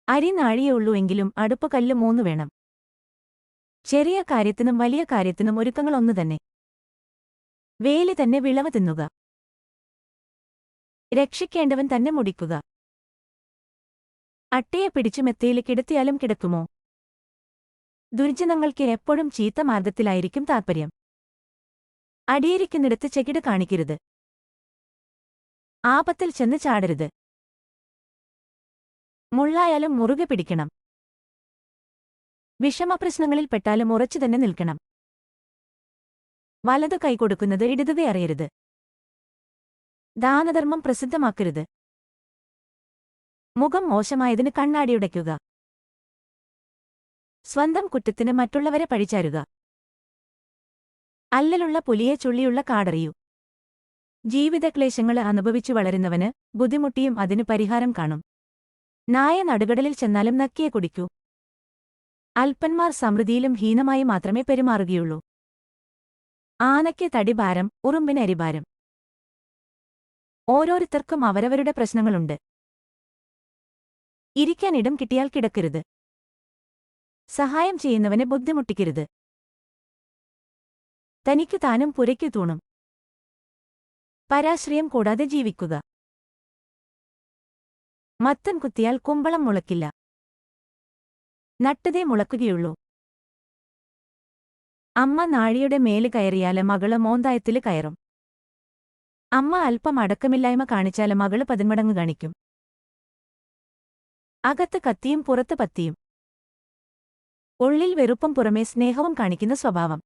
അരി നാഴിയേ ഉള്ളൂ എങ്കിലും അടുപ്പ് കല്ല് 3 വേണം. ചെറിയ കാര്യത്തിനും വലിയ കാര്യത്തിനും ഒരുക്കങ്ങൾ ഒന്നു തന്നെ. വേലി തന്നെ വിളവ് തിന്നുക. രക്ഷിക്കേണ്ടവൻ തന്നെ മുടിക്കുക. അട്ടയെ പിടിച്ചു മെത്തയിൽ കിടത്തിയാലും കിടക്കുമോ? ദുർജനങ്ങൾക്ക് എപ്പോഴും ചീത്ത മാർഗത്തിലായിരിക്കും താത്പര്യം. അടിയിരിക്കുന്നിടത്ത് ചെകിട് കാണിക്കരുത്. ആപത്തിൽ ചെന്ന് ചാടരുത്. മുള്ളായാലും മുറുകെ പിടിക്കണം. വിഷമപ്രശ്നങ്ങളിൽ പെട്ടാലും ഉറച്ചുതന്നെ നിൽക്കണം. വലതു കൈ കൊടുക്കുന്നത് ഇടതുകൈ അറിയരുത്. ദാനധർമ്മം പ്രസിദ്ധമാക്കരുത്. മുഖം മോശമായതിന് കണ്ണാടിയുടയ്ക്കുക. സ്വന്തം കുറ്റത്തിന് മറ്റുള്ളവരെ പഴിചാരുക. അല്ലലുള്ള പുലിയെ ചുള്ളിയുള്ള കാടറിയൂ. ജീവിതക്ലേശങ്ങൾ അനുഭവിച്ചു വളരുന്നവന് ബുദ്ധിമുട്ടിയും അതിനു പരിഹാരം കാണും. നായ നടുകടലിൽ ചെന്നാലും നക്കിയെ കുടിക്കൂ. അല്പന്മാർ സമൃദ്ധിയിലും ഹീനമായി മാത്രമേ പെരുമാറുകയുള്ളൂ. ആനയ്ക്ക് തടിഭാരം, ഉറുമ്പിന് അരിഭാരം. ഓരോരുത്തർക്കും അവരവരുടെ പ്രശ്നങ്ങളുണ്ട്. ഇരിക്കാൻ ഇടം കിട്ടിയാൽ കിടക്കരുത്. സഹായം ചെയ്യുന്നവനെ ബുദ്ധിമുട്ടിക്കരുത്. തനിക്കു താനും പുരയ്ക്കു തൂണും. പരാശ്രയം കൂടാതെ ജീവിക്കുക. മത്തൻ കുത്തിയാൽ കുമ്പളം മുളക്കില്ല. നട്ടതേ മുളക്കുകയുള്ളൂ. അമ്മ നാഴിയുടെ മേല് കയറിയാല് മകള് മോന്തായത്തില് കയറും. അമ്മ അല്പം അടക്കമില്ലായ്മ കാണിച്ചാല് മകള് 10 മടങ്ങ് കാണിക്കും. അകത്ത് കത്തിയും പുറത്ത് പത്തിയും. ഉള്ളിൽ വെറുപ്പും പുറമേ സ്നേഹവും കാണിക്കുന്ന സ്വഭാവം.